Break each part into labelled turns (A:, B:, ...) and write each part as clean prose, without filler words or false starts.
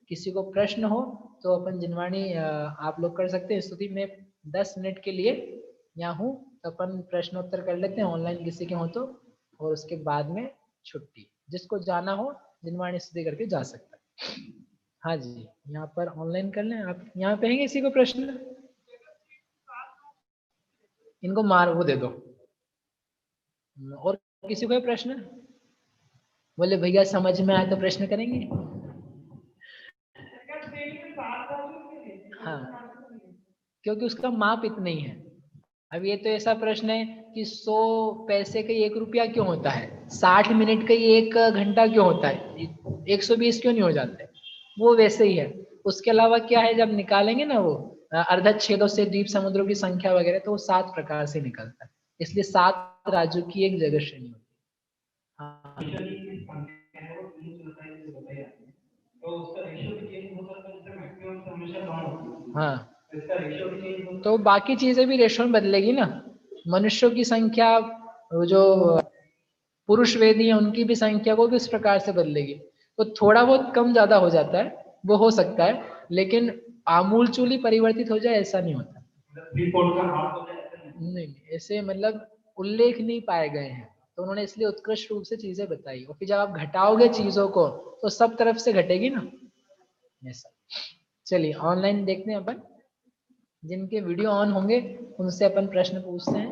A: किसी को प्रश्न हो तो अपन जिनवाणी आप लोग कर सकते हैं। स्तुति में 10 मिनट के लिए यहाँ हूँ, तो अपन प्रश्नोत्तर कर लेते हैं ऑनलाइन किसी के हो तो, और उसके बाद में छुट्टी। जिसको जाना हो जिनवाणी स्तुति करके जा सकता है। हाँ जी, यहाँ पर ऑनलाइन कर लें आप। यहाँ पे है किसी को प्रश्न? इनको मार वो दे दो। और किसी को है प्रश्न? बोले भैया समझ में आए तो प्रश्न करेंगे। हाँ, क्योंकि उसका माप इतना ही है। अब ये तो ऐसा प्रश्न है कि 100 पैसे का 1 रुपया क्यों होता है, 60 मिनट का 1 घंटा क्यों होता है, 120 क्यों नहीं हो जाते, वो वैसे ही है। उसके अलावा क्या है, जब निकालेंगे ना वो अर्धच्छेदों से द्वीप समुद्रों की संख्या वगैरह, तो वो 7 प्रकार से निकलता है। इसलिए 7 राज्यों की एक जगह श्रेणी होती है। हाँ, तो बाकी चीजें भी रेशो में बदलेगी ना। मनुष्यों की संख्या, जो पुरुष वेदी है उनकी भी संख्या को भी इस प्रकार से बदलेगी। तो थोड़ा बहुत कम ज्यादा हो जाता है, वो हो सकता है, लेकिन आमूल चूली परिवर्तित हो जाए ऐसा नहीं होता। नहीं, ऐसे मतलब उल्लेख नहीं पाए गए हैं, तो उन्होंने इसलिए उत्कृष्ट रूप से चीजें बताई। और फिर जब आप घटाओगे चीजों को तो सब तरफ से घटेगी ना, ऐसा। चलिए ऑनलाइन देखते हैं अपन, जिनके वीडियो ऑन होंगे उनसे अपन प्रश्न पूछते हैं।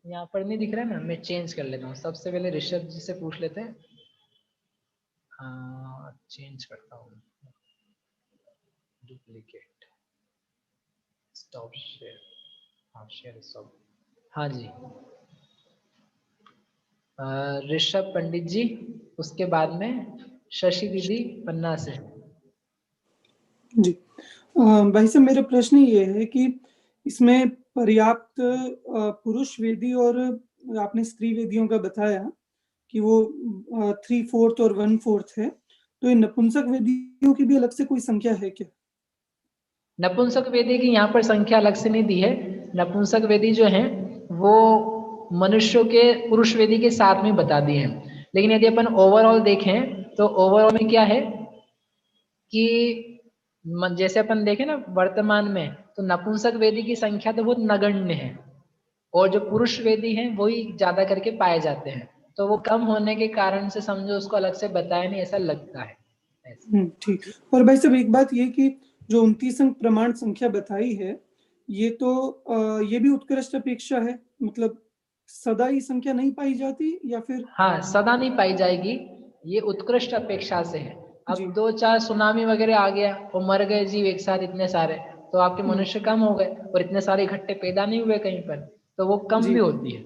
A: यहाँ पर नहीं दिख रहा है ना, मैं चेंज कर लेता हूँ। सबसे पहले ऋषभ जी से पूछ लेते हैं। हाँ, चेंज करता हूँ, डुप्लीकेट, स्टॉप शेयर, हाँ शेयर स्टॉप। हाँ जी, ऋषभ पंडित जी, उसके बाद में शशि दीदी पन्ना से।
B: जी भाई साहब, मेरा प्रश्न ये है कि इसमें पर्याप्त पुरुष वेदी और आपने स्त्री वेदियों का बताया कि वो 3/4 और 1/4 है, तो ये नपुंसक वेदियों की भी अलग से कोई संख्या है क्या?
A: नपुंसक वेदी की यहाँ पर संख्या अलग से नहीं दी है। नपुंसक वेदी जो है वो मनुष्यों के पुरुष वेदी के साथ में बता दी है। लेकिन यदि अपन ओवरऑल देखें तो ओवरऑल में क्या है कि जैसे अपन देखें ना वर्तमान में, तो नपुंसक वेदी की संख्या तो बहुत नगण्य है, और जो पुरुष वेदी हैं वही ज्यादा करके पाए जाते हैं। तो वो कम होने के कारण से समझो उसको अलग से बताया नहीं, ऐसा लगता है।
B: ठीक। और भाई साहब एक बात ये कि जो 29 अंक प्रमाण संख्या बताई है, ये तो ये भी उत्कृष्ट अपेक्षा है, मतलब सदा ही संख्या नहीं पाई जाती या फिर?
A: हाँ, सदा नहीं पाई जाएगी, ये उत्कृष्ट अपेक्षा से है। अब
B: जी।
A: 2-4 सुनामी वगैरह आ गया और मर गए जीव एक साथ इतने सारे, तो आपके मनुष्य कम हो गए, और इतने सारे इकट्ठे पैदा नहीं हुए कहीं पर, तो वो कम
B: जी
A: भी होती है।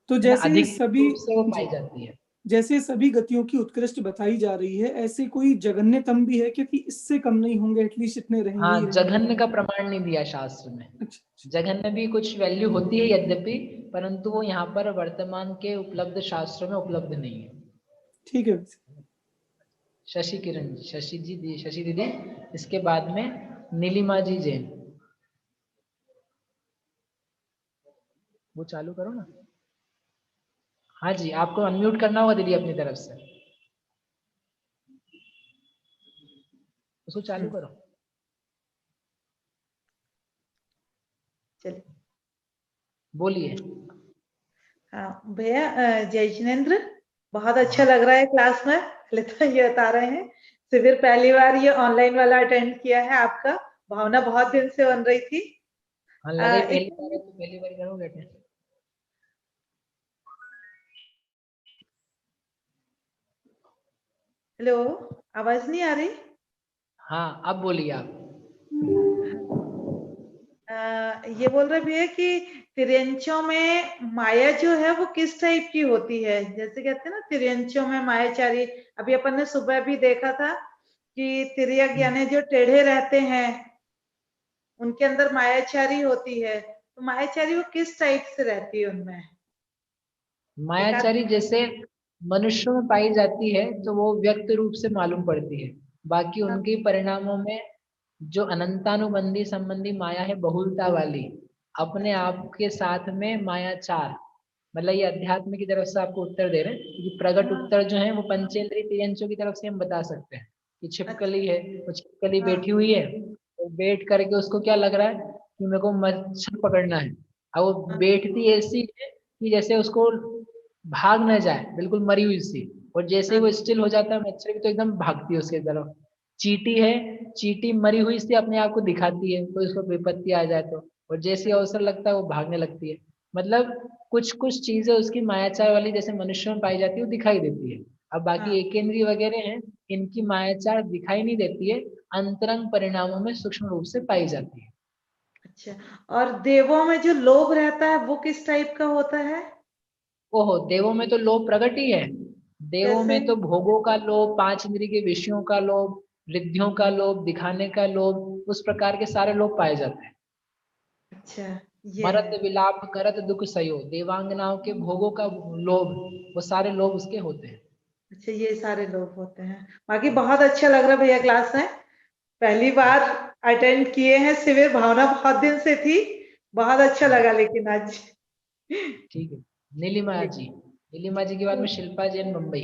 B: तो जैसे
A: अधिक
B: सभी
A: रूप से वो पाई
B: जी
A: जाती है।
B: जैसे सभी गतियों की उत्कृष्ट बताई जा रही है, ऐसे कोई जघन्यतम भी है क्योंकि इससे कम नहीं होंगे, एटलीस्ट इतने रहेंगे ही
A: हाँ,
B: रहेंगे?
A: जघन्य का प्रमाण नहीं दिया शास्त्र में।
B: अच्छा।
A: जघन्य भी कुछ वैल्यू होती है यद्यपि, परंतु वो यहाँ पर वर्तमान के उपलब्ध शास्त्रों में उपलब्ध नहीं है।
B: ठीक है।
A: शशि किरण, शशि जी, शशि दीदी, इसके बाद में नीलिमा जी जैन। वो चालू करो ना। हाँ जी, आपको अनम्यूट करना होगा दीदी अपनी तरफ से, उसको चालू करो।
C: चलिए,
A: बोलिए।
C: हाँ भैया, जय जिनेन्द्र, बहुत अच्छा लग रहा है क्लास में। पहले तो ये बता रहे हैं, शिविर पहली बार ये ऑनलाइन वाला अटेंड किया है आपका, भावना बहुत दिन से बन रही थी।
A: हाँ, लगे पहली बार है तो पहली बार करोगे अटेंड।
C: हेलो, आवाज नहीं आ रही?
A: हाँ, अब बोलिए आप।
C: ये बोल रहे भैया कि तिर्यंचों में माया जो है वो किस टाइप की होती है? जैसे कहते हैं ना तिर्यंचों में मायाचारी, अभी अपन ने सुबह भी देखा था कि तिर्यक यानी जो टेढ़े रहते हैं उनके अंदर मायाचारी होती है, तो मायाचारी वो किस टाइप से रहती है उनमें?
A: मायाचारी जैसे मनुष्यों में पाई जाती है तो वो व्यक्त रूप से मालूम पड़ती है, बाकी उनके परिणामों में जो अनंतानुबंधी संबंधी माया है, बहुलता वाली, अपने आप के साथ में मायाचार, मतलब ये अध्यात्म की तरफ से आपको उत्तर दे रहे हैं, क्योंकि प्रगट उत्तर जो है वो पंचेंद्रिय तिर्यंचों की तरफ से हम बता सकते हैं। कि छिपकली है, वो छिपकली
C: हाँ।
A: बैठी हुई है, तो बैठ करके उसको क्या लग रहा है कि मेरे को मच्छर पकड़ना है। अब वो
C: हाँ।
A: बैठती ऐसी है कि जैसे उसको भाग न जाए, बिल्कुल मरी हुई सी। और जैसे ही वो स्टिल हो जाता है मच्छर की, तो एकदम भागती है उसके तरफ। चींटी है, चींटी मरी हुई सी अपने आप को दिखाती है, कोई उसको विपत्ति आ जाए तो, और जैसे ही अवसर लगता है वो भागने लगती है। मतलब कुछ कुछ चीजें उसकी मायाचार वाली जैसे मनुष्य में पाई जाती है वो दिखाई देती है। अब बाकी
C: हाँ।
A: एकेंद्रीय वगैरह हैं, इनकी मायाचार दिखाई नहीं देती है, अंतरंग परिणामों में सूक्ष्म रूप से पाई जाती है।
C: अच्छा, और देवों में जो लोभ रहता है वो किस टाइप का होता है?
A: ओहो, देवों में तो लोभ प्रकट ही है। देवों
C: कैसे?
A: में तो भोगों का लोभ, पांच इंद्रिय के विषयों का लोभ, रिद्धियों का लोभ, दिखाने का लोभ, उस प्रकार के सारे लोभ पाए जाते हैं।
C: अच्छा, ये
A: मरत
C: है।
A: विलाप करत दुख सयो, देवांगनाओं के भोगों का लोभ, वो सारे लोभ उसके होते हैं।
C: अच्छा, ये सारे लोग होते हैं। बाकी बहुत अच्छा लग रहा भैया क्लास में, पहली बार अटेंड किए हैं शिविर, भावना बहुत दिन से थी, बहुत अच्छा लगा लेकिन आज।
A: ठीक है। नीलिमा जी, नीलिमा जी के बाद में शिल्पा जैन मुंबई।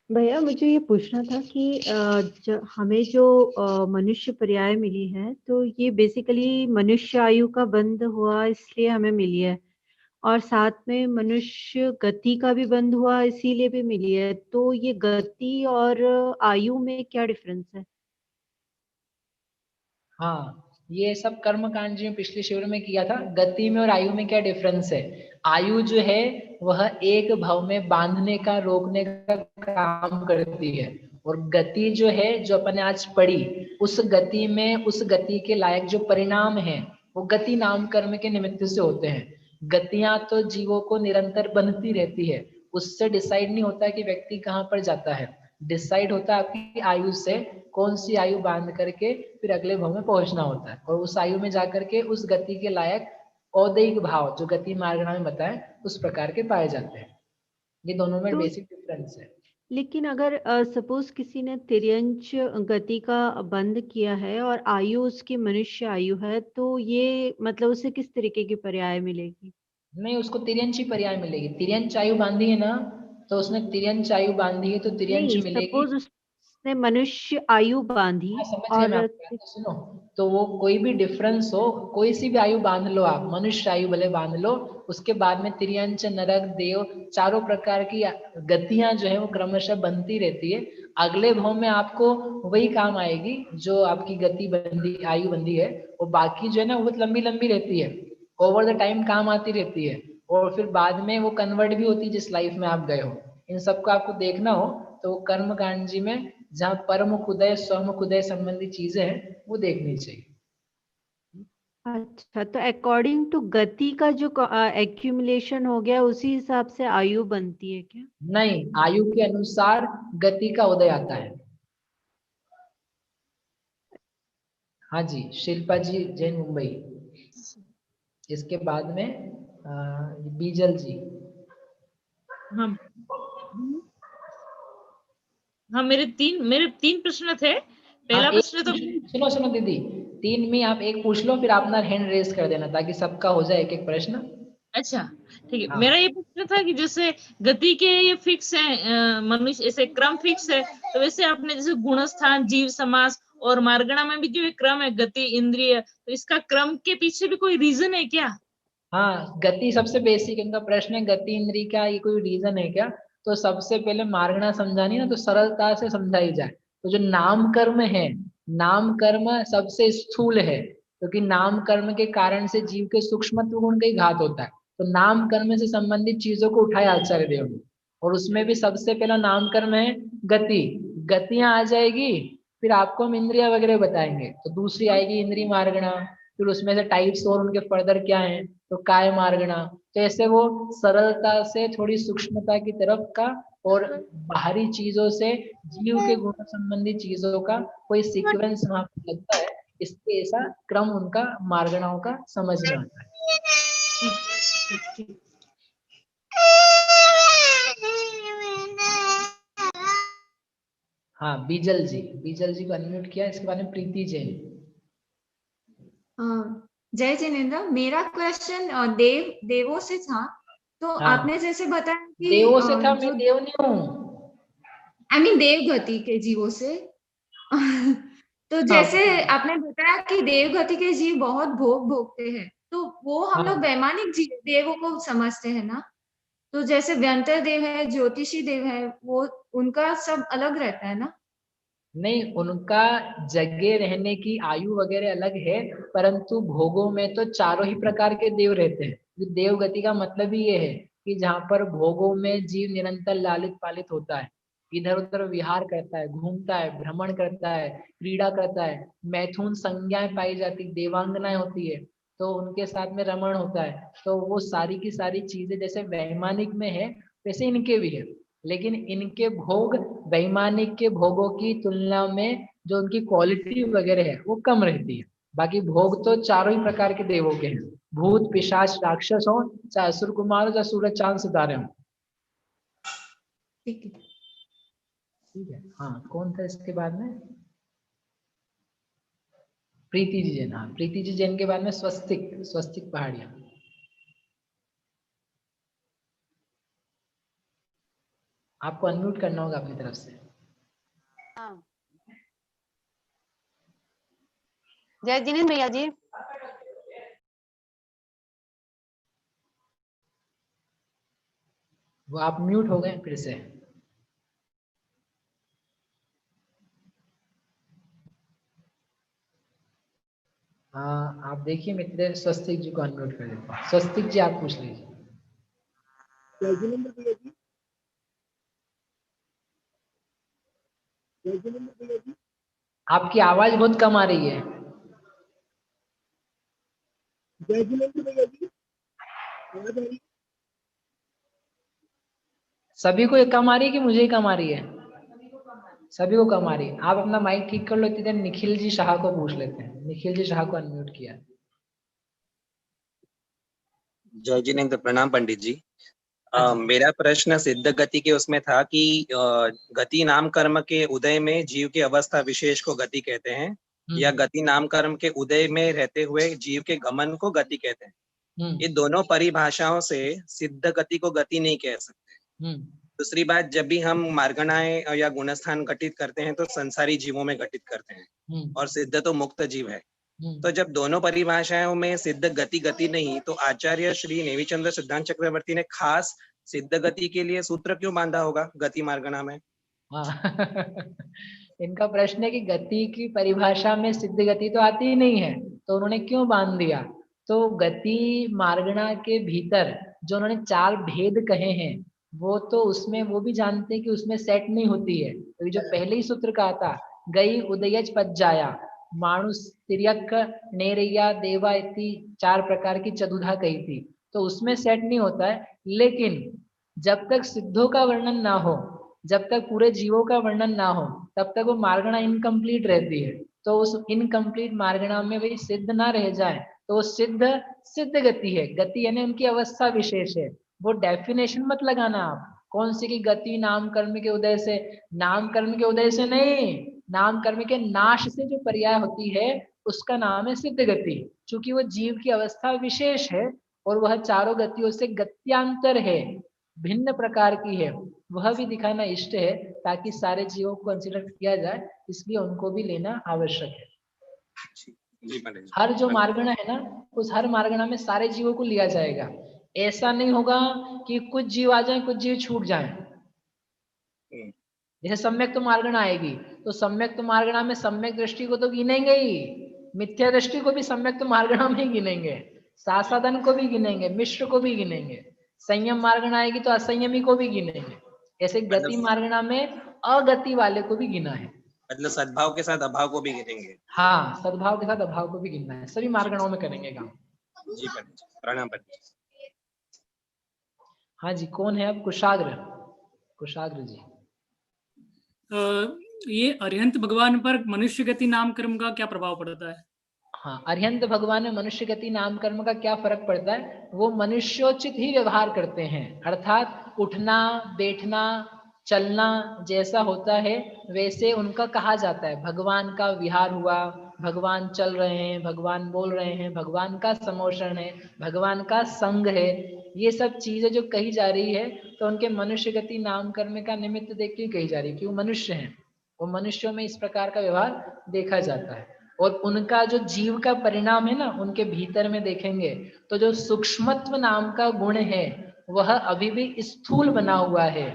D: भैया मुझे ये पूछना था कि हमें जो मनुष्य पर्याय मिली है, तो ये बेसिकली मनुष्य आयु का बंध हुआ इसलिए हमें मिली है, और साथ में मनुष्य गति का भी बंध हुआ इसीलिए भी मिली है। तो ये गति और आयु में क्या डिफरेंस है?
A: हाँ, ये सब कर्म कांड जो पिछले शिविर में किया था, गति में और आयु में क्या डिफरेंस है। आयु जो है वह एक भाव में बांधने का, रोकने का काम करती है, और गति जो है जो अपन आज पढ़ी, उस गति में, उस गति के लायक जो परिणाम है वो गति नाम कर्म के निमित्त से होते हैं। गतियां तो जीवों को निरंतर बनती रहती है, उससे डिसाइड नहीं होता कि व्यक्ति कहाँ पर जाता है। डिसाइड होता है आपकी आयु से, कौन सी आयु बांध करके फिर अगले भाव में पहुंचना होता है, और उस आयु में जाकर के उस गति के लायक औदैहिक भाव जो गति मार्गणा में बताए उस प्रकार के पाए जाते हैं। ये दोनों में
D: तो
A: बेसिक डिफरेंस है।
D: लेकिन अगर सपोज किसी ने तिर्यंच गति का बंद किया है और आयु उसकी मनुष्य आयु है, तो ये मतलब उसे किस तरीके की पर्याय मिलेगी?
A: नहीं, उसको तिर्यंच ही पर्याय मिलेगी। तिर्यंच आयु बांधी है ना, तो उसने तिर्यंच आयु बांधी है तो तिर्यंच
D: नहीं,
A: मिलेगी।
D: सपोज उसने मनुष्य आयु बांधी
A: हाँ, समझ गया
D: और
A: मैं आपकी बात, तो सुनो, तो वो कोई भी डिफरेंस हो, कोई सी भी आयु बांध लो आप, मनुष्य आयु भले बांध लो, उसके बाद में तिर्यंच, नरक, देव, चारों प्रकार की गतियां जो है वो क्रमशः बनती रहती है। अगले भाव में आपको वही काम आएगी जो आपकी गति बंदी, आयु बंदी है, और बाकी जो है ना वो बहुत लंबी लंबी रहती है, ओवर द टाइम काम आती रहती है, और फिर बाद में वो कन्वर्ट भी होती है जिस लाइफ में आप गए हो। इन सबको आपको देखना हो तो कर्म कांड जी में जहाँ परमुख उदय, स्वमुख उदय संबंधी चीजें हैं वो देखनी चाहिए।
D: अच्छा, तो अकॉर्डिंग टू गति का जो एक्यूमुलेशन हो गया उसी हिसाब से आयु बनती है क्या?
A: नहीं, आयु के अनुसार गति का उदय आता है। हाँ जी, शिल्पा जी जैन मुंबई। इसके बाद में बीजल जी।
E: हाँ हाँ, मेरे तीन प्रश्न थे।
A: हाँ,
E: पहला
A: एक
E: प्रश्न तो
A: सुनो सुनो दीदी, तीन में आप एक पूछ लो, फिर अपना हैंड रेस कर देना ताकि सबका हो जाए एक एक प्रश्न।
E: अच्छा ठीक है।
A: हाँ।
E: मेरा ये प्रश्न था कि जैसे गति के ये फिक्स है, मनुष्य ऐसे क्रम फिक्स है, तो वैसे आपने जैसे गुणस्थान, जीव समास और मार्गणा में भी जो ये क्रम है गति इंद्रिय, तो इसका क्रम के पीछे भी कोई रीजन है क्या?
A: हाँ, गति सबसे बेसिक इनका प्रश्न है, गति इंद्रिय का ये कोई रीजन है क्या। तो सबसे पहले मार्गणा समझानी ना, तो सरलता से समझाई जाए। तो जो नाम कर्म है, नाम कर्म सबसे स्थूल है, क्योंकि नाम कर्म के कारण से जीव के सूक्ष्मत्व गुण का ही घात होता है। तो नाम कर्म से संबंधित चीजों को उठाया आचार्य देव ने, और उसमें भी सबसे पहला नाम कर्म है गति। गतियां आ जाएगी, फिर आपको हम इंद्रिया वगैरह बताएंगे, तो दूसरी आएगी इंद्रिय मार्गणा, फिर उसमें से टाइप्स और उनके फर्दर क्या है, तो काय मार्गणा। तो ऐसे वो सरलता से थोड़ी सूक्ष्मता की तरफ का, और बाहरी चीजों से जीव के गुण संबंधी चीजों का कोई सीक्वेंस वहां पर लगता है, इसलिए ऐसा क्रम उनका मार्गणाओं का समझ में आता है। हाँ, बीजल जी को अनम्यूट किया। इसके बाद में प्रीति जैन।
F: जय जिनेन्द्र, मेरा क्वेश्चन देवों से था। तो
A: हाँ,
F: आपने जैसे बताया कि
A: देवों से था, मैं
F: जो
A: देव नहीं हूँ।
F: आई मीन देव गति के जीवों से, तो जैसे आपने बताया कि देवगति के जीव बहुत भोग भोगते हैं, तो वो हम लोग वैमानिक देवों को समझते हैं ना। तो जैसे व्यंतर देव है, ज्योतिषी देव है, वो उनका सब अलग रहता है ना।
A: नहीं, उनका जगह रहने की आयु वगैरह अलग है, परंतु भोगों में तो चारों ही प्रकार के देव रहते हैं। देवगति का मतलब ही ये है कि जहाँ पर भोगों में जीव निरंतर लालित पालित होता है, इधर उधर विहार करता है, घूमता है, भ्रमण करता है, क्रीड़ा करता है, मैथुन संज्ञाएं पाई जाती, देवांगनाएं होती है, तो उनके साथ में रमण होता है। तो वो सारी की सारी चीजें जैसे वैमानिक में है वैसे इनके भी है, लेकिन इनके भोग वैमानिक के भोगों की तुलना में जो उनकी क्वालिटी वगैरह है वो कम रहती है। बाकी भोग तो चारों ही प्रकार के देवों के हैं, भूत पिशाच राक्षस हो, चाहे असुर कुमार हो, चाहे सूरज चांद सितारे हो।
F: ठीक है,
A: ठीक है। हाँ, कौन था इसके बाद में? प्रीति जी जैन। हाँ, प्रीति जी जैन के बाद में स्वस्तिक, स्वस्तिक पहाड़िया। आपको अनम्यूट करना होगा अपनी तरफ से।
G: जय जिनेन्द्र भैया जी।
A: वो आप म्यूट हो गए फिर से। हाँ, आप देखिए मित्र, स्वस्तिक जी को अनम्यूट कर देते हैं। स्वस्तिक जी आप पूछ लीजिए।
H: जय जिनेन्द्र भैया जी। जय जिनेन्द्र भैया जी।
A: आपकी आवाज बहुत कम आ रही है।
H: जय जिनेन्द्र भैया जी। आवाज आ रही है?
A: सभी को एक कम आ रही है कि मुझे ही कम आ रही है? सभी को कम आ रही है। आप अपना माइक ठीक कर लो, इतनी देर निखिल जी शाह को पूछ लेते हैं। निखिल जी शाह को अनम्यूट किया।
I: जय जिनेन्द्र, प्रणाम पंडित जी। मेरा प्रश्न सिद्ध गति के उसमें था कि गति नाम कर्म के उदय में जीव की अवस्था विशेष को गति कहते हैं, या गति नाम कर्म के उदय में रहते हुए जीव के गमन को गति कहते हैं। ये दोनों परिभाषाओं से सिद्ध गति को गति नहीं कह सकते। दूसरी बात, जब भी हम मार्गणाएं या गुणस्थान घटित करते हैं तो संसारी जीवों में घटित करते हैं, और सिद्ध तो मुक्त जीव है। तो जब दोनों परिभाषाओं में सिद्ध गति गति नहीं, तो आचार्य श्री नेमिचंद्र सिद्धांत चक्रवर्ती ने खास सिद्ध गति के लिए सूत्र क्यों बांधा होगा गति मार्गणा में?
A: इनका प्रश्न है कि गति की परिभाषा में सिद्ध गति तो आती ही नहीं है, तो उन्होंने क्यों बांध दिया? तो गति मार्गणा के भीतर जो उन्होंने 4 भेद कहे हैं, वो तो उसमें वो भी जानते हैं कि उसमें सेट नहीं होती है। तो जो पहले ही सूत्र कहा था, गई उदयज पज्जाया मानुष तिर्यक नेरैया देवा इति 4 प्रकार की चतुधा कही थी, तो उसमें सेट नहीं होता है। लेकिन जब तक सिद्धों का वर्णन ना हो, जब तक पूरे जीवों का वर्णन ना हो, तब तक वो मार्गणा इनकम्प्लीट रहती है। तो उस इनकम्प्लीट मार्गणा में वही सिद्ध ना रह जाए, तो वो सिद्ध गति है। गति यानी उनकी अवस्था विशेष है। वो डेफिनेशन मत लगाना आप, कौन सी की गति नाम कर्म के उदय से, नाम कर्म के उदय से नहीं, नाम कर्म के नाश से जो पर्याय होती है उसका नाम है सिद्ध गति। चूंकि वो जीव की अवस्था विशेष है और वह चारों गतियों से गत्यांतर है, भिन्न प्रकार की है, वह भी दिखाना इष्ट है, ताकि सारे जीवों को कंसिडर किया जाए, इसलिए उनको भी लेना आवश्यक है। हर जो मार्गणा है ना, उस हर मार्गणा में सारे जीवों को लिया जाएगा। ऐसा नहीं होगा कि कुछ जीव आ जाएं, कुछ जीव छूट जाएं। जैसे सम्यक तो मार्गणा आएगी, तो सम्यक तो मार्गणा में सम्यक दृष्टि को तो गिनेंगे ही, मिथ्या दृष्टि को भी सम्यक तो मार्गणा में ही गिनेंगे, सासाधन को भी गिनेंगे, मिश्र को भी गिनेंगे, संयम मार्गणा आएगी तो असंयमी को भी गिनेंगे। ऐसे गति मार्गणा में अगति वाले को भी गिना है,
I: मतलब सद्भाव के साथ अभाव को भी गिनेंगे।
A: हाँ, सद्भाव के साथ अभाव को भी गिनना है। सभी मार्गणाओं में करेंगे काम।
I: जी पंडित, प्रणाम पंडित।
A: हाँ जी, कौन है अब? कुशाग्र, कुशाग्र जी।
J: ये अरिहंत भगवान पर मनुष्य गति नाम कर्म का क्या प्रभाव पड़ता है?
A: हाँ, अरिहंत भगवान में मनुष्य गति नाम कर्म का क्या फर्क पड़ता है? वो मनुष्योचित ही व्यवहार करते हैं, अर्थात उठना बैठना चलना जैसा होता है वैसे उनका कहा जाता है। भगवान का विहार हुआ, भगवान चल रहे हैं, भगवान बोल रहे हैं, भगवान का समोषण है, भगवान का संग है, ये सब चीजें जो कही जा रही है, तो उनके मनुष्य गति नाम कर्म का निमित्त देख के कही जा रही है कि वो मनुष्य हैं। वो मनुष्यों में इस प्रकार का व्यवहार देखा जाता है। और उनका जो जीव का परिणाम है ना, उनके भीतर में देखेंगे तो जो सूक्ष्मत्व नाम का गुण है वह अभी भी स्थूल बना हुआ है,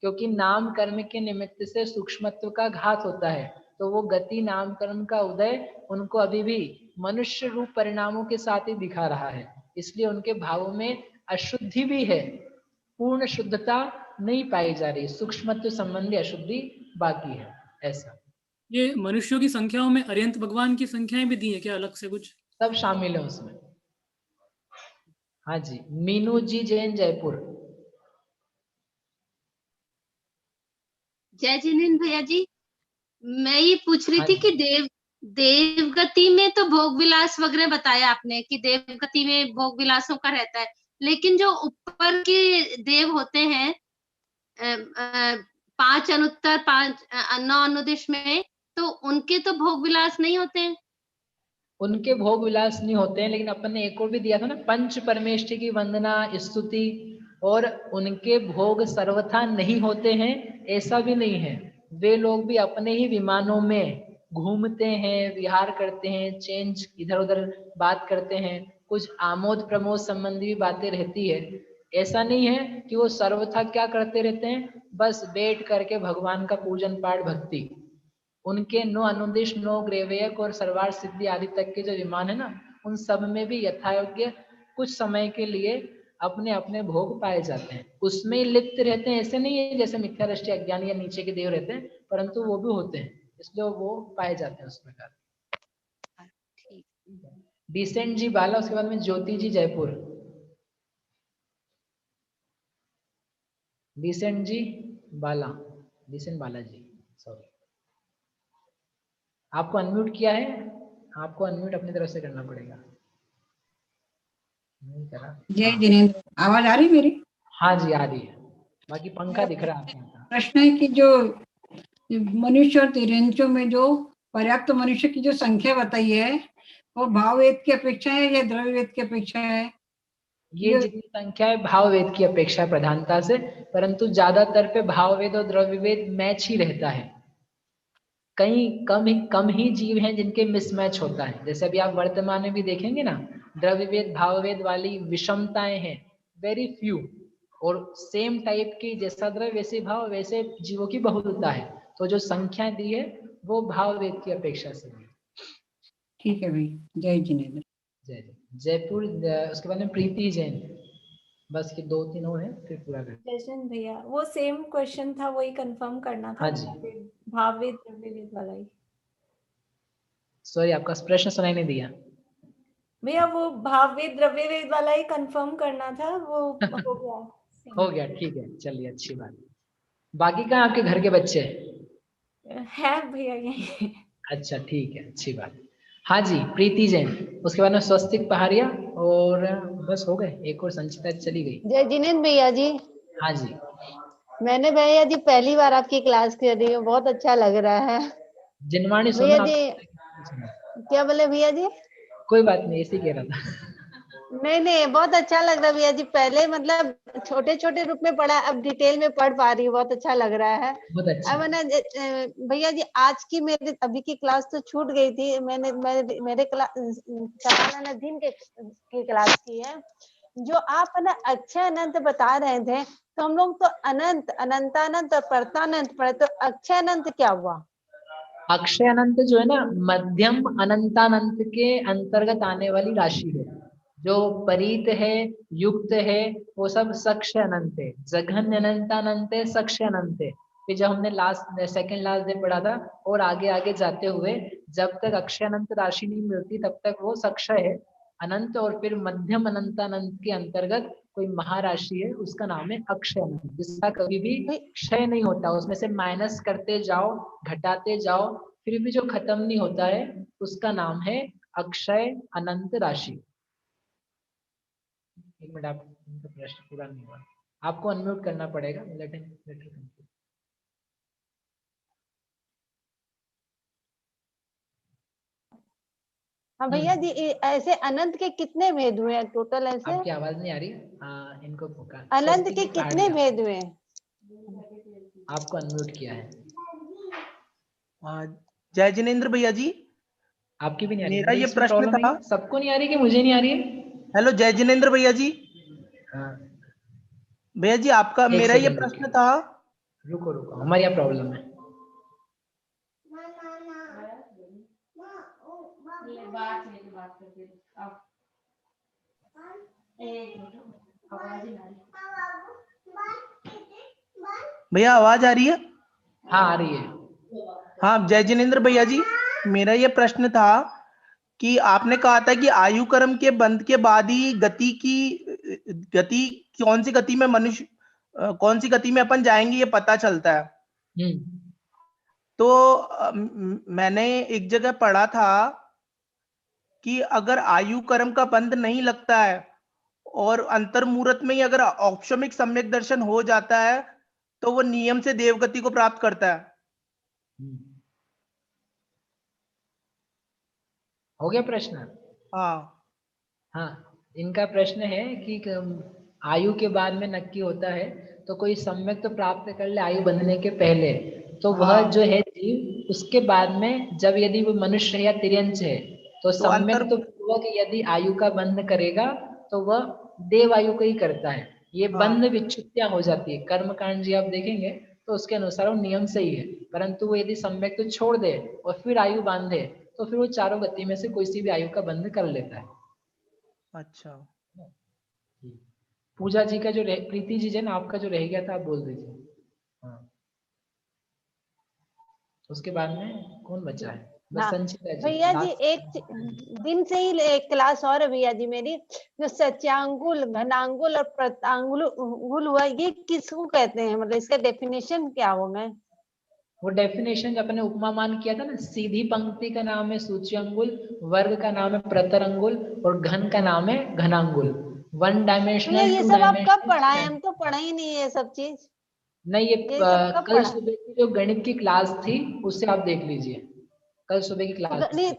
A: क्योंकि नाम कर्म के निमित्त से सूक्ष्मत्व का घात होता है। तो वो गति नाम कर्म का उदय उनको अभी भी मनुष्य रूप परिणामों के साथ ही दिखा रहा है, इसलिए उनके भावों में अशुद्धि भी है, पूर्ण शुद्धता नहीं पाई जा रही, सूक्ष्मत्व संबंधी अशुद्धि बाकी है। ऐसा
J: ये मनुष्यों की संख्याओं में अरिहंत भगवान की संख्याएं भी दी है क्या अलग से कुछ?
A: सब शामिल है उसमें। हाँ जी, मीनू जी जैन जयपुर।
K: जय जिनेन्द्र भैया जी, मैं ये पूछ रही थी कि देव गति में तो भोग विलास वगैरह बताया आपने कि देव गति में भोग विलासों का रहता है, लेकिन जो ऊपर के देव होते हैं 5 अनुत्तर 5 9 अनुदिश में, तो उनके तो भोग विलास नहीं होते हैं।
A: उनके भोग विलास नहीं होते हैं, लेकिन अपन ने एक और भी दिया था ना, पंच परमेष्ठी की वंदना स्तुति, और उनके भोग सर्वथा नहीं होते हैं ऐसा भी नहीं है। वे लोग भी अपने ही विमानों में घूमते हैं, विहार करते हैं, चेंज इधर उधर बात करते हैं, कुछ आमोद प्रमोद संबंधी भी बातें रहती है। ऐसा नहीं है कि वो सर्वथा क्या करते रहते हैं, बस बैठ करके भगवान का पूजन पाठ भक्ति। उनके 9 अनुदिश 9 ग्रेवयक और सर्वार सिद्धि आदि तक के जो विमान है ना, उन सब में भी यथायोग्य कुछ समय के लिए अपने अपने भोग पाए जाते हैं, उसमें ही लिप्त रहते हैं। ऐसे नहीं है जैसे मिथ्या दृष्टि अज्ञानी या नीचे के देव रहते हैं, परंतु वो भी होते हैं, इसलिए वो पाए जाते हैं उस प्रकार। डिसेंट जी बाला, उसके बाद में ज्योति जी जयपुर। डिसेंट जी बाला, डिसेंट बाला जी, सॉरी, आपको अनम्यूट किया है, आपको अनम्यूट अपनी तरफ से करना पड़ेगा। नहीं करा।
L: जय जिनेन्द्र, आवाज आ रही मेरी?
A: हाँ जी आ रही है, बाकी पंखा दिख रहा है आपका।
L: प्रश्न है कि जो मनुष्य और तिर्यंचों में जो पर्याप्त मनुष्य की जो संख्या बताई है वो भाव वेद की अपेक्षा है या द्रव्य वेद की अपेक्षा है?
A: ये जितनी संख्या है भाव वेद की अपेक्षा प्रधानता से, परंतु ज्यादातर पे भाव वेद और द्रव्य वेद मैच ही रहता है। कई कम ही जीव हैं जिनके मिसमैच होता है, जैसे अभी आप वर्तमान में भी देखेंगे ना, द्रव्य वेद भाव वेद वाली विषमताएं हैं, वेरी फ्यू, और सेम टाइप की जैसा द्रव्य वैसे भाव वैसे जीवों की बहुलता है। तो जो संख्या दी है वो भाव वेद की अपेक्षा से है।
L: ठीक है भाई, जय जिनेन्द्र।
A: जय जयपुर। उसके बाद में प्रीति जैन, बस ये 2-3 और हैं फिर पूरा कर।
M: जयचंद भैया, वो सेम क्वेश्चन था, वही कंफर्म करना था।
A: हाँ जी,
M: भाव वेद द्रव्य वेद वाला ही।
A: सॉरी आपका प्रश्न सुनाई नहीं दिया
M: भैया, वो भाव वेद द्रव्य वेद वाला ही कंफर्म करना था, वो हो गया।
A: हो गया, ठीक है, चलिए अच्छी बात। बाकी कहाँ आपके घर के बच्चे
M: है भैया यही?
A: अच्छा ठीक है, अच्छी बात। हाँ जी, प्रीति जैन, उसके बाद में स्वस्तिक पहाड़िया, और बस हो गए, एक और संचिता चली गई।
G: जय जिनेन्द्र भैया जी।
A: हाँ जी,
G: मैंने भैया जी पहली बार आपकी क्लास कर रही हूँ, बहुत अच्छा लग रहा है
A: जिनवाणी
G: भैया
A: सुना
G: जी। क्या बोले भैया जी?
A: कोई बात नहीं, ऐसे कह रहा था।
G: नहीं, बहुत अच्छा लग रहा है भैया जी। पहले मतलब छोटे छोटे रूप में पढ़ा, अब डिटेल में पढ़ पा रही हूँ, बहुत अच्छा लग रहा है।
A: बहुत अच्छा।
G: अब ना भैया जी, आज की मेरे अभी की क्लास तो छूट गई थी, मेरे दिन की क्लास की है। जो आप ना अक्षय अनंत बता रहे थे, तो हम लोग तो अनंत, अनंतानंत और परतानंत पढ़े, तो अक्षय अनंत क्या हुआ?
A: अक्षय अनंत जो है ना, मध्यम अनंतानंत के अंतर्गत आने वाली राशि है। जो परीत है, युक्त है, वो सब सक्ष अनंत है। जघन्य अनंतानंत है, सक्ष अनंत है। फिर जब हमने सेकंड लास्ट डे पढ़ा था, और आगे आगे जाते हुए जब तक अक्षय अनंत राशि नहीं मिलती तब तक वो सक्ष है, अनंत, और फिर मध्यम अनंतानंत के अंतर्गत कोई महाराशि है, उसका नाम है अक्षय अनंत, जिसका कभी भी क्षय नहीं होता। उसमें से माइनस करते जाओ, घटाते जाओ, फिर भी जो खत्म नहीं होता है, उसका नाम है अक्षय अनंत राशि। एक मिनट, आप उनका प्रश्न पूरा नहीं हुआ, आपको अनम्यूट करना पड़ेगा।
G: हाँ भैया जी, ऐसे अनंत के कितने भेद हुए हैं टोटल? ऐसे
A: आपकी आवाज नहीं आ रही, इनको
G: अनंत के कितने भेद हुए?
A: आपको अनम्यूट किया है।
N: जय जिनेंद्र भैया जी,
A: आपकी भी नहीं आ रही?
N: मेरा
A: भाई
N: ये
A: इसमें
N: प्रश्न
A: प्रॉब्लम है
N: था।
A: कि सबको नहीं आ रही कि मुझे नहीं आ रही है?
N: हेलो जय जिनेंद्र भैया जी।
A: हाँ,
N: भैया जी आपका,
A: एक
N: मेरा ये
A: सेकंड
N: प्रश्न
A: रुकिए,
N: था।
A: रुको रुको, हमारे यहाँ प्रॉब्लम है।
N: भैया आवाज आ रही है?
A: हाँ आ रही है।
N: हाँ जय जिनेंद्र भैया जी, मेरा ये प्रश्न था कि आपने कहा था कि आयु कर्म के बंध के बाद ही गति कौन सी गति में मनुष्य कौन सी गति में अपन जाएंगे ये पता चलता है। तो मैंने एक जगह पढ़ा था कि अगर आयु कर्म का बंध नहीं लगता है और अंतर्मुहूर्त में ही अगर औपशमिक सम्यक दर्शन हो जाता है तो वो नियम से देवगति को प्राप्त करता है।
A: हो गया प्रश्न?
N: हाँ
A: हाँ, इनका प्रश्न है कि आयु के बाद में नक्की होता है तो कोई सम्यक तो प्राप्त कर ले आयु बंधने के पहले, तो वह जो है जीव उसके बाद में जब यदि वो मनुष्य है या तिर्यंच है तो सम्यक तो पूर्वक यदि आयु का बंध करेगा तो वह देव आयु को ही करता है। ये बंध विच्छुत्तियां हो जाती है, कर्म कांड जी आप देखेंगे तो उसके अनुसार वो नियम सही है, परंतु वो यदि सम्यक तो छोड़ दे और फिर आयु बांधे तो फिर वो चारों गति में से कोई सी भी आयु का बंध कर लेता है।
N: अच्छा,
A: पूजा जी का जो प्रीति जी है ना, आपका जो रह गया था आप बोल दीजिए। हाँ, उसके बाद में कौन बचा है? बस संचिता जी।
G: भैया जी एक दिन से ही एक क्लास और है भैया जी मेरी, जो सत्यांगुल, घनांगुल और प्रतांगुल हुआ, ये किसको कहते हैं? मतलब इसका डेफिनेशन क्या होगा?
A: वो डेफिनेशन अपने उपमा मान किया था ना, सीधी पंक्ति का नाम है सूच्यंगुल, वर्ग का नाम है प्रतरंगुल और घन का नाम है घनांगुल। वन डायमेंशनल,
G: ये सब आप कब पढ़ाए? हम तो पढ़ा ही नहीं है सब चीज।
A: नहीं, ये कल सुबह की जो गणित की क्लास थी उससे आप देख लीजिए, कल सुबह की क्लास थी।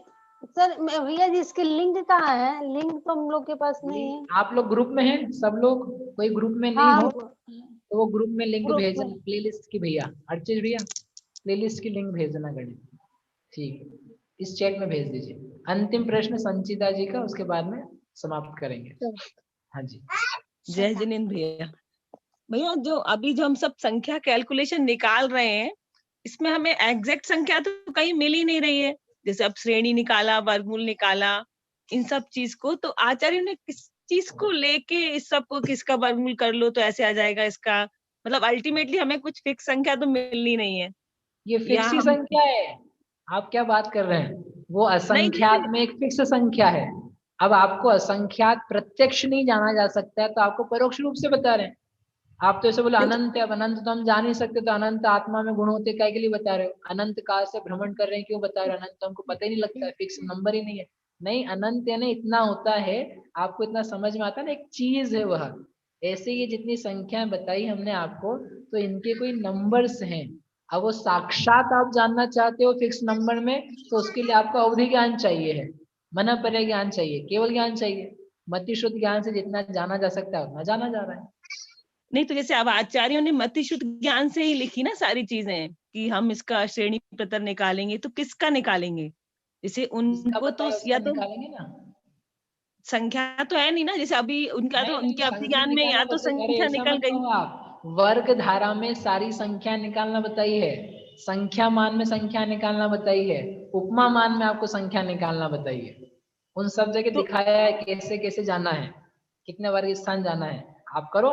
G: सर भैया जी इसके लिंक कहाँ है? लिंक तो हम लोग के पास नहीं है।
A: आप लोग ग्रुप में हैं सब लोग? कोई ग्रुप में नहीं हो तो वो ग्रुप में लिंक भेजना, प्लेलिस्ट की भैया, अर्चित भैया प्लेलिस्ट की लिंक भेजना गणित, ठीक है, इस चैट में भेज दीजिए। अंतिम प्रश्न संचिता जी का, उसके बाद में समाप्त करेंगे। हाँ जी
O: जय जिनेंद्र भैया। भैया जो अभी जो हम सब संख्या कैलकुलेशन निकाल रहे हैं, इसमें हमें एग्जैक्ट संख्या तो कहीं मिल ही नहीं रही है। जैसे अब श्रेणी निकाला, वर्गमूल निकाला, इन सब चीज को तो आचार्य ने किस चीज को लेके इस सब को, किसका वर्गमूल कर लो तो ऐसे आ जाएगा इसका, मतलब अल्टीमेटली हमें कुछ फिक्स संख्या तो मिलनी नहीं है।
A: ये फिक्स ही संख्या है, आप क्या बात कर रहे हैं? वो असंख्यात में एक फिक्स संख्या है। अब आपको असंख्यात प्रत्यक्ष नहीं जाना जा सकता है तो आपको परोक्ष रूप से बता रहे हैं। आप तो ऐसे बोले अनंत है, अब अनंत तो हम जान नहीं सकते, तो अनंत आत्मा में गुण होते काय के लिए बता रहे हो? अनंत काल से भ्रमण कर रहे हैं क्यों बता रहे हो? अनंत तो हमको पता ही नहीं लगता है, फिक्स नंबर ही नहीं है। नहीं, अनंत यानी इतना होता है, आपको इतना समझ में आता है ना, एक चीज है वह। ऐसे ये जितनी संख्याएं बताई हमने आपको, तो इनके कोई नंबर्स हैं। अब वो साक्षात आप जानना चाहते हो फिक्स नंबर में, तो उसके लिए आपको अवधि ज्ञान चाहिए है, मनःपर्य ज्ञान चाहिए, केवल ज्ञान चाहिए। मति शुद्ध ज्ञान से जितना जाना जा सकता है उतना जाना जा रहा है।
O: नहीं तो जैसे अब आचार्यों ने मति शुद्ध ज्ञान से ही लिखी ना सारी चीजें कि हम इसका श्रेणी प्रतर निकालेंगे, तो किसका निकालेंगे? जैसे उनको तो या तो
A: निकालेंगे ना,
O: संख्या तो है नहीं ना, जैसे अभी उनका तो उनके अवधि ज्ञान में या तो संख्या निकल गई।
A: आप वर्ग धारा में सारी संख्या निकालना बताई है, संख्या मान में संख्या निकालना बताई है, उपमा मान में आपको संख्या निकालना बताई है। उन सब जगह दिखाया है कैसे कैसे जाना है, कितने वर्ग स्थान जाना है। आप करो,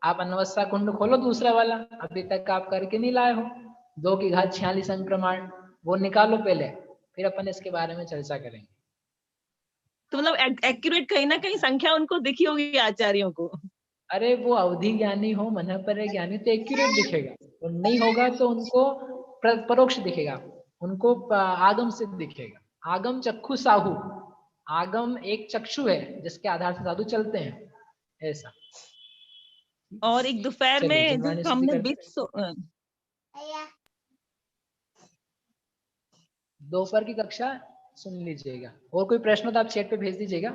A: आप अनवस्था कुंड खोलो दूसरा वाला, अभी तक आप करके नहीं लाए हो, 2 की घात 46 अंक प्रमाण, वो निकालो पहले, फिर अपन इसके बारे में चर्चा करेंगे।
O: तो मतलब एक्यूरेट कहीं ना कहीं संख्या उनको दिखी होगी आचार्यों को।
A: अरे वो अवधि ज्ञानी हो, मनःपर्य ज्ञानी तो एक्यूरेट दिखेगा, और नहीं होगा तो उनको परोक्ष दिखेगा, उनको आगम से दिखेगा। आगम चक्षु साहू, आगम एक चक्षु है जिसके आधार से साधु चलते हैं, ऐसा।
O: और एक दोपहर में जो हमने
A: दोपहर की कक्षा सुन लीजिएगा। और कोई प्रश्न तो आप चैट पे भेज दीजिएगा।